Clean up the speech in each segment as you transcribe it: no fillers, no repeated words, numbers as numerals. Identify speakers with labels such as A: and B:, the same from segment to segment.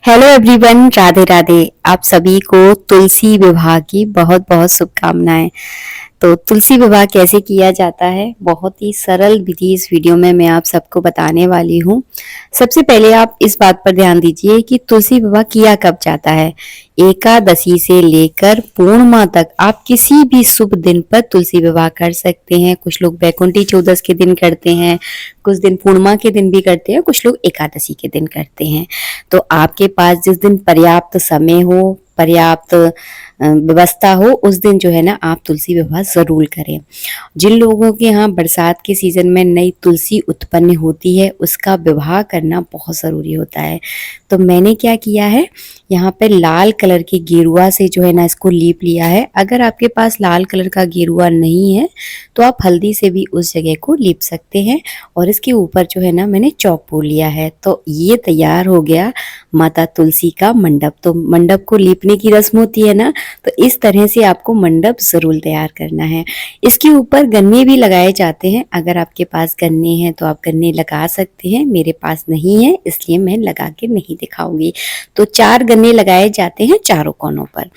A: Hello everyone, Radhe Radhe. आप सभी को तुलसी विवाह की बहुत बहुत शुभकामनाएं। तो तुलसी विवाह कैसे किया जाता है, बहुत ही सरल विधि इस वीडियो में मैं आप सबको बताने वाली हूँ। सबसे पहले आप इस बात पर ध्यान दीजिए कि तुलसी विवाह किया कब जाता है। एकादशी से लेकर पूर्णिमा तक आप किसी भी शुभ दिन पर तुलसी विवाह कर सकते हैं। कुछ लोग वैकुंठी चौदस के दिन करते हैं, कुछ दिन पूर्णिमा के दिन भी करते हैं, कुछ लोग एकादशी के दिन करते हैं। तो आपके पास जिस दिन पर्याप्त समय हो, पर्याप्त व्यवस्था हो, उस दिन जो है ना आप तुलसी विवाह जरूर करें। जिन लोगों के यहाँ बरसात के सीजन में नई तुलसी उत्पन्न होती है, उसका विवाह करना बहुत जरूरी होता है। तो मैंने क्या किया है, यहाँ पे लाल कलर के गेरुआ से जो है ना इसको लीप लिया है। अगर आपके पास लाल कलर का गेरुआ नहीं है तो आप हल्दी से भी उस जगह को लीप सकते हैं। और इसके ऊपर जो है ना मैंने चौक लिया है। तो ये तैयार हो गया माता तुलसी का मंडप। तो मंडप को लीपने की रस्म होती है ना, तो इस तरह से आपको मंडप जरूर तैयार करना है। इसके ऊपर गन्ने भी लगाए जाते हैं। अगर आपके पास गन्ने हैं तो आप गन्ने लगा सकते हैं, मेरे पास नहीं है इसलिए मैं लगा के नहीं दिखाऊंगी। तो 4 गन्ने लगाए जाते हैं चारों कोनों पर।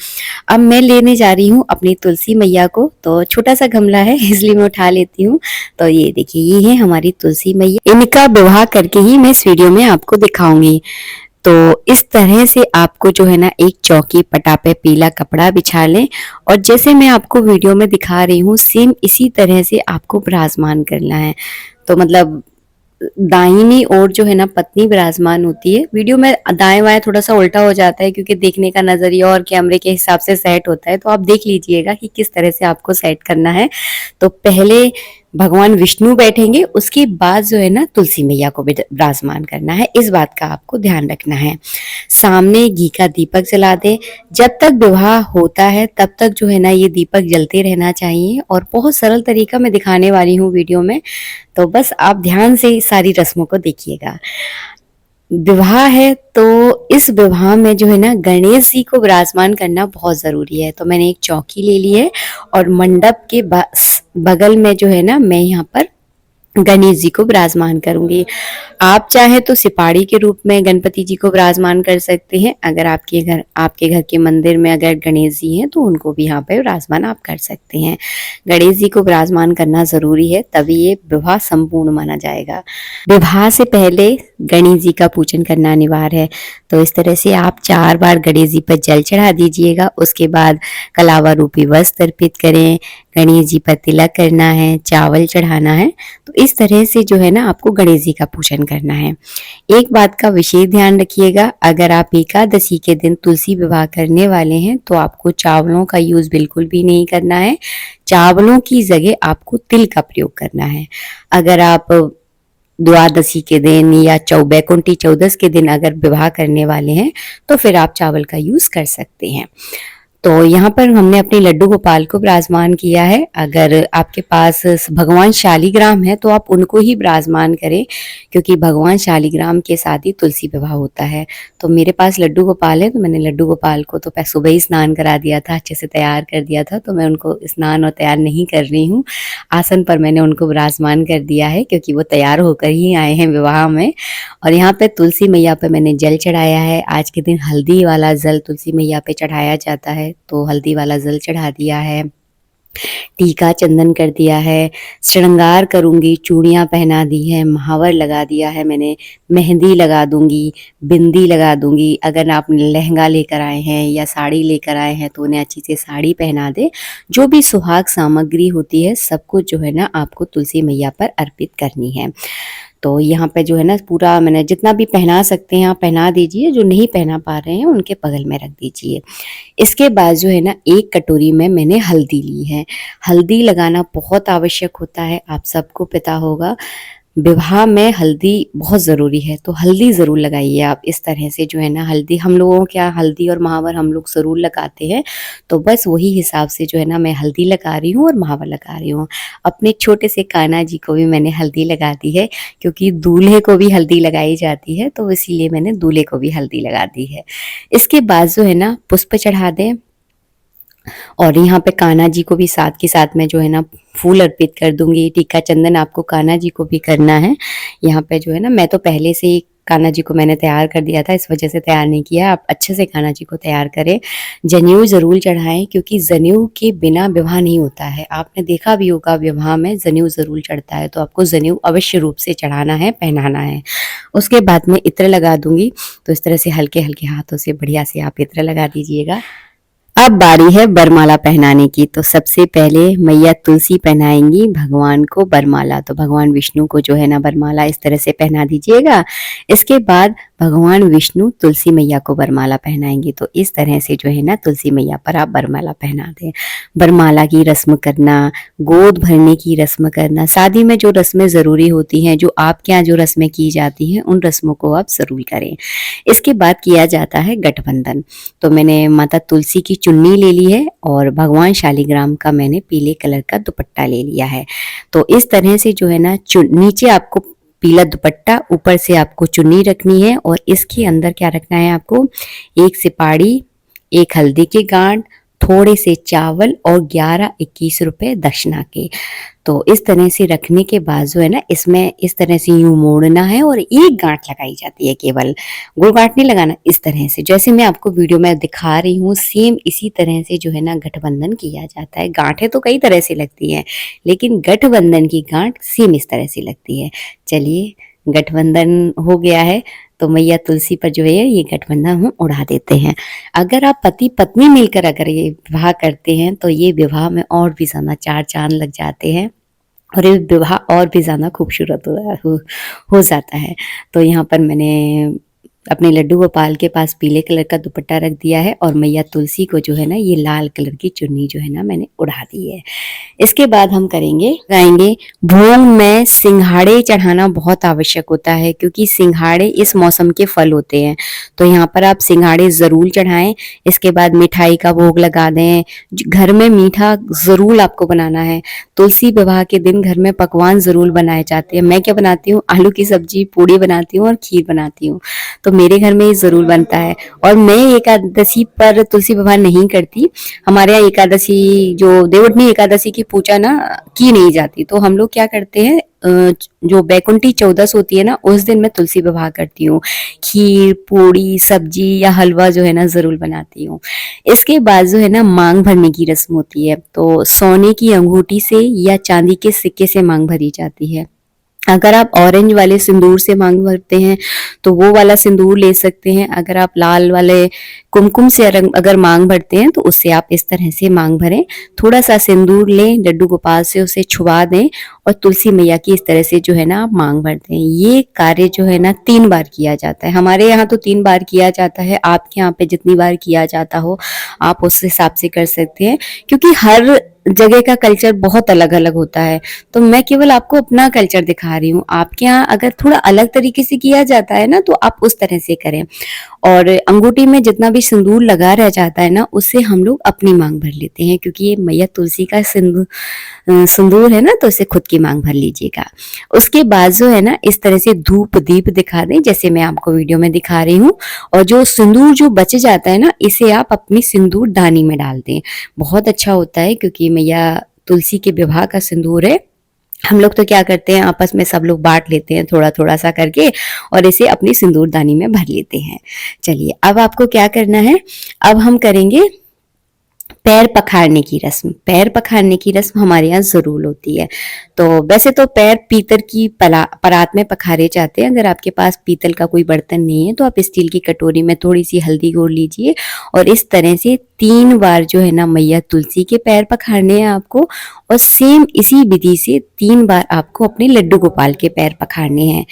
A: अब मैं लेने जा रही हूँ अपनी तुलसी मैया को। तो छोटा सा गमला है इसलिए मैं उठा लेती हूँ। तो ये देखिए, ये है हमारी तुलसी मैया। इनका विवाह करके ही मैं इस वीडियो में आपको दिखाऊंगी। तो इस तरह से आपको जो है ना एक चौकी पटा पे पीला कपड़ा बिछा लें, और जैसे मैं आपको वीडियो में दिखा रही हूँ सेम इसी तरह से आपको विराजमान करना है। तो मतलब दाहिनी ओर जो है ना पत्नी विराजमान होती है। वीडियो में दाएं बाएं थोड़ा सा उल्टा हो जाता है क्योंकि देखने का नजरिया और कैमरे के हिसाब से सेट होता है। तो आप देख लीजिएगा कि किस तरह से आपको सेट करना है। तो पहले भगवान विष्णु बैठेंगे, उसके बाद जो है ना तुलसी मैया को विराजमान करना है। इस बात का आपको ध्यान रखना है। सामने घी का दीपक जला दे। जब तक विवाह होता है तब तक जो है ना ये दीपक जलते रहना चाहिए। और बहुत सरल तरीका मैं दिखाने वाली हूँ वीडियो में, तो बस आप ध्यान से सारी रस्मों को देखिएगा। विवाह है तो इस विवाह में जो है ना गणेश जी को विराजमान करना बहुत जरूरी है। तो मैंने एक चौकी ले ली है और मंडप के बगल में जो है ना मैं यहाँ पर गणेश जी को विराजमान करूंगी। आप चाहे तो सिपाड़ी के रूप में गणपति जी को विराजमान कर सकते हैं। अगर आपके घर के मंदिर में अगर गणेश जी हैं तो उनको भी यहाँ पे विराजमान आप कर सकते हैं। गणेश जी को विराजमान करना जरूरी है, तभी ये विवाह संपूर्ण माना जाएगा। विवाह से पहले गणेश जी का पूजन करना अनिवार्य है। तो इस तरह से आप 4 बार गणेश जी पर जल चढ़ा दीजिएगा। उसके बाद कलावा रूपी वस्त्र अर्पित करें, गणेश जी पर तिलक करना है, चावल चढ़ाना है। तो इस तरह से जो है ना आपको गणेश जी का पूजन करना है। एक बात का विशेष ध्यान रखिएगा, अगर आप एकादशी के दिन तुलसी विवाह करने वाले हैं तो आपको चावलों का यूज बिल्कुल भी नहीं करना है। चावलों की जगह आपको तिल का प्रयोग करना है। अगर आप द्वादशी के दिन या वैकुंठी चौदस के दिन अगर विवाह करने वाले हैं तो फिर आप चावल का यूज कर सकते हैं। तो यहाँ पर हमने अपने लड्डू गोपाल को विराजमान किया है। अगर आपके पास भगवान शालिग्राम है तो आप उनको ही विराजमान करें, क्योंकि भगवान शालिग्राम के साथ ही तुलसी विवाह होता है। तो मेरे पास लड्डू गोपाल है, तो मैंने लड्डू गोपाल को तो सुबह ही स्नान करा दिया था, अच्छे से तैयार कर दिया था। तो मैं उनको स्नान और तैयार नहीं कर रही हूँ, आसन पर मैंने उनको विराजमान कर दिया है क्योंकि वो तैयार होकर ही आए हैं विवाह में। और यहाँ पे तुलसी मैया पे मैंने जल चढ़ाया है। आज के दिन हल्दी वाला जल तुलसी मैया पे चढ़ाया जाता है, तो हल्दी वाला जल चढ़ा दिया है, टीका चंदन कर दिया है, श्रृंगार करूंगी, चूड़ियां पहना दी है, महावर लगा दिया है मैंने, मेहंदी लगा दूंगी, बिंदी लगा दूंगी। अगर आप लहंगा लेकर आए हैं या साड़ी लेकर आए हैं तो उन्हें अच्छी से साड़ी पहना दे। जो भी सुहाग सामग्री होती है सब कुछ जो है ना आपको तुलसी मैया पर अर्पित करनी है। तो यहाँ पे जो है ना पूरा मैंने जितना भी पहना सकते हैं आप पहना दीजिए, जो नहीं पहना पा रहे हैं उनके बगल में रख दीजिए। इसके बाद जो है ना एक कटोरी में मैंने हल्दी ली है। हल्दी लगाना बहुत आवश्यक होता है, आप सबको पता होगा। विवाह में हल्दी बहुत ज़रूरी है, तो हल्दी ज़रूर लगाइए आप। इस तरह से जो है ना हल्दी हम लोगों के यहाँ हल्दी और महावर हम लोग ज़रूर लगाते हैं। तो बस वही हिसाब से जो है ना मैं हल्दी लगा रही हूँ और महावर लगा रही हूँ। अपने छोटे से कान्हा जी को भी मैंने हल्दी लगा दी है, क्योंकि दूल्हे को भी हल्दी लगाई जाती है, तो इसीलिए मैंने दूल्हे को भी हल्दी लगा दी है। इसके बाद जो है ना पुष्प चढ़ा दें, और यहाँ पे कान्हा जी को भी साथ के साथ में जो है ना फूल अर्पित कर दूंगी। टीका चंदन आपको कान्हा जी को भी करना है। यहाँ पे जो है ना मैं तो पहले से ही कान्हा जी को मैंने तैयार कर दिया था, इस वजह से तैयार नहीं किया। आप अच्छे से कान्हा जी को तैयार करें, जनेऊ ज़रूर चढ़ाएं, क्योंकि जनेऊ के बिना विवाह नहीं होता है। आपने देखा भी होगा विवाह में जनेऊ ज़रूर चढ़ता है, तो आपको जनेऊ अवश्य रूप से चढ़ाना है, पहनाना है। उसके बाद मैं इत्र लगा दूंगी, तो इस तरह से हल्के हल्के हाथों से बढ़िया से आप इत्र लगा दीजिएगा। अब बारी है बरमाला पहनाने की। तो सबसे पहले मैया तुलसी पहनाएंगी भगवान को बरमाला। तो भगवान विष्णु को जो है ना बरमाला इस तरह से पहना दीजिएगा। इसके बाद भगवान विष्णु तुलसी मैया को बरमाला पहनाएंगे। तो इस तरह से जो है ना तुलसी मैया पर आप बरमाला पहना दें। बरमाला की रस्म करना, गोद भरने की रस्म करना, शादी में जो रस्में ज़रूरी होती हैं, जो आपके यहाँ जो रस्में की जाती हैं, उन रस्मों को आप ज़रूर करें। इसके बाद किया जाता है गठबंधन। तो मैंने माता तुलसी की चुन्नी ले ली है और भगवान शालिग्राम का मैंने पीले कलर का दुपट्टा ले लिया है। तो इस तरह से जो है ना नीचे आपको पीला दुपट्टा, ऊपर से आपको चुन्नी रखनी है और इसके अंदर क्या रखना है आपको, एक सिपाड़ी, एक हल्दी के गांठ, थोड़े से चावल और 11-21 रुपए दक्षिणा के। तो इस तरह से रखने के बाद जो है ना इसमें इस तरह से यूं मोड़ना है और एक गांठ लगाई जाती है, केवल गोल गांठ नहीं लगाना। इस तरह से जैसे मैं आपको वीडियो में दिखा रही हूँ, सेम इसी तरह से जो है ना गठबंधन किया जाता है। गांठें तो कई तरह से लगती हैं, लेकिन गठबंधन की गांठ सेम इस तरह से लगती है। चलिए, गठबंधन हो गया है, तो मैया तुलसी पर जो है ये गठबंधन हम उड़ा देते हैं। अगर आप पति पत्नी मिलकर अगर ये विवाह करते हैं, तो ये विवाह में और भी ज्यादा 4 चांद लग जाते हैं और ये विवाह और भी ज़्यादा खूबसूरत हो जाता है। तो यहाँ पर मैंने अपने लड्डू गोपाल के पास पीले कलर का दुपट्टा रख दिया है और मैया तुलसी को जो है ना ये लाल कलर की चुन्नी जो है ना मैंने उड़ा दी है। इसके बाद हम गाएंगे भोग में सिंघाड़े चढ़ाना बहुत आवश्यक होता है, क्योंकि सिंघाड़े इस मौसम के फल होते हैं। तो यहाँ पर आप सिंघाड़े जरूर चढ़ाएं। इसके बाद मिठाई का भोग लगा दें। घर में मीठा जरूर आपको बनाना है। तुलसी विवाह के दिन घर में पकवान जरूर बनाए जाते हैं। मैं क्या बनाती हूँ, आलू की सब्जी, पूड़ी बनाती हूँ और खीर बनाती हूँ। तो मेरे घर में ये जरूर बनता है। और मैं एकादशी पर तुलसी विवाह नहीं करती। हमारे यहाँ एकादशी जो देवउठनी एकादशी की पूजा ना की नहीं जाती, तो हम लोग क्या करते हैं, जो बैकुंठी चौदस होती है ना, उस दिन मैं तुलसी विवाह करती हूँ। खीर, पूड़ी, सब्जी या हलवा जो है ना जरूर बनाती हूँ। इसके बाद जो है ना मांग भरने की रस्म होती है। तो सोने की अंगूठी से या चांदी के सिक्के से मांग भरी जाती है। अगर आप ऑरेंज वाले सिंदूर से मांग भरते हैं तो वो वाला सिंदूर ले सकते हैं। अगर आप लाल वाले कुमकुम से अगर मांग भरते हैं तो उससे आप इस तरह से मांग भरें। थोड़ा सा सिंदूर लें, लड्डू गोपाल से उसे छुआ दें और तुलसी मैया की इस तरह से जो है ना आप मांग भरते हैं। ये कार्य जो है ना 3 बार किया जाता है। हमारे यहाँ तो 3 बार किया जाता है। आपके यहाँ पे जितनी बार किया जाता हो आप उस हिसाब से कर सकते हैं, क्योंकि हर जगह का कल्चर बहुत अलग अलग होता है। तो मैं केवल आपको अपना कल्चर दिखा रही हूँ। आपके यहाँ अगर थोड़ा अलग तरीके से किया जाता है ना, तो आप उस तरह से करें। और अंगूठी में जितना भी सिंदूर लगा रह जाता है ना, उससे हम लोग अपनी मांग भर लेते हैं, क्योंकि ये मैया तुलसी का सिंदूर है ना, तो इसे खुद की मांग भर लीजिएगा। उसके बाद जो है ना इस तरह से धूप दीप दिखा दें, जैसे मैं आपको वीडियो में दिखा रही हूँ। और जो सिंदूर जो बच जाता है ना, इसे आप अपनी सिंदूर दानी में डाल दें। बहुत अच्छा होता है, क्योंकि मैया तुलसी के विवाह का सिंदूर है। हम लोग तो क्या करते हैं, आपस में सब लोग बांट लेते हैं थोड़ा थोड़ा सा करके और इसे अपनी सिंदूरदानी में भर लेते हैं। चलिए, अब आपको क्या करना है, अब हम करेंगे पैर पखारने की रस्म। पैर पखारने की रस्म हमारे यहाँ जरूर होती है। तो वैसे तो पैर पीतल की परात में पखारे जाते हैं। अगर आपके पास पीतल का कोई बर्तन नहीं है तो आप स्टील की कटोरी में थोड़ी सी हल्दी घोल लीजिए और इस तरह से 3 बार जो है ना मैया तुलसी के पैर पखारने हैं आपको। और सेम इसी विधि से 3 बार आपको अपने लड्डू गोपाल के पैर पखारने हैं।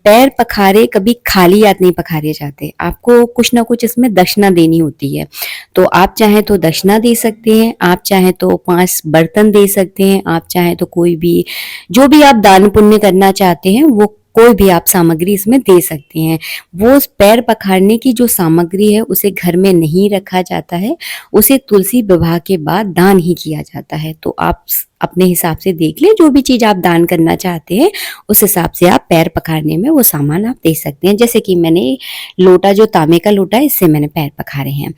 A: पैर पखारे कभी खाली हाथ नहीं पखारे जाते, आपको कुछ ना कुछ इसमें दक्षिणा देनी होती है। तो आप चाहें तो दक्षिणा दे सकते हैं, आप चाहें तो 5 बर्तन दे सकते हैं, आप चाहें तो कोई भी जो भी आप दान पुण्य करना चाहते हैं वो कोई भी आप सामग्री इसमें दे सकते हैं। वो पैर पखारने की जो सामग्री है उसे घर में नहीं रखा जाता है, उसे तुलसी विवाह के बाद दान ही किया जाता है। तो आप अपने हिसाब से देख लें, जो भी चीज़ आप दान करना चाहते हैं उस हिसाब से आप पैर पखारने में वो सामान आप दे सकते हैं। जैसे कि मैंने लोटा, जो तांबे का लोटा है, इससे मैंने पैर पखारे हैं।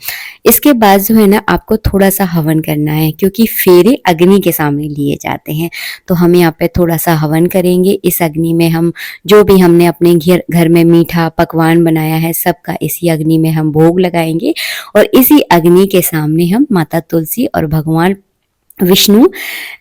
A: इसके बाद जो है ना, आपको थोड़ा सा हवन करना है, क्योंकि फेरे अग्नि के सामने लिए जाते हैं। तो हम यहाँ पे थोड़ा सा हवन करेंगे। इस अग्नि में हम जो भी हमने अपने घर में मीठा पकवान बनाया है, सबका इसी अग्नि में हम भोग लगाएंगे और इसी अग्नि के सामने हम माता तुलसी और भगवान विष्णु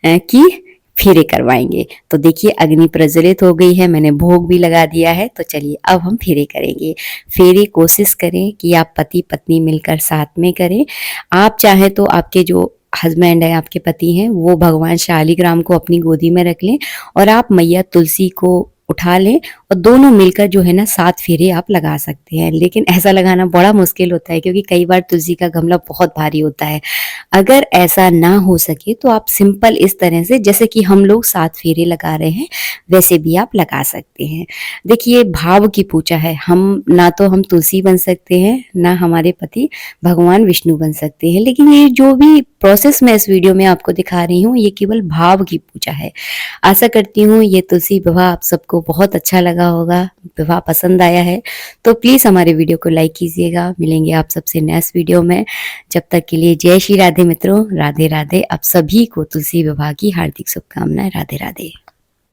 A: की फेरे करवाएंगे। तो देखिए अग्नि प्रज्वलित हो गई है, मैंने भोग भी लगा दिया है। तो चलिए अब हम फेरे करेंगे। फेरे कोशिश करें कि आप पति पत्नी मिलकर साथ में करें। आप चाहें तो आपके जो हस्बैंड है, आपके पति हैं, वो भगवान शालिग्राम को अपनी गोदी में रख लें और आप मैया तुलसी को उठा लें और दोनों मिलकर जो है ना 7 फेरे आप लगा सकते हैं। लेकिन ऐसा लगाना बड़ा मुश्किल होता है, क्योंकि कई बार तुलसी का गमला बहुत भारी होता है। अगर ऐसा ना हो सके तो आप सिंपल इस तरह से, जैसे कि हम लोग 7 फेरे लगा रहे हैं, वैसे भी आप लगा सकते हैं। देखिए भाव की पूजा है, हम तुलसी बन सकते हैं, ना हमारे पति भगवान विष्णु बन सकते हैं। लेकिन ये जो भी प्रोसेस मैं इस वीडियो में आपको दिखा रही हूँ, ये केवल भाव की पूजा है। आशा करती हूँ ये तुलसी विवाह आप सबको बहुत अच्छा लगा होगा, विवाह पसंद आया है तो प्लीज़ हमारे वीडियो को लाइक कीजिएगा। मिलेंगे आप सबसे नेक्स्ट वीडियो में। जब तक के लिए जय श्री राधे मित्रों, राधे राधे। आप सभी को तुलसी विवाह की हार्दिक शुभकामनाएं। राधे राधे।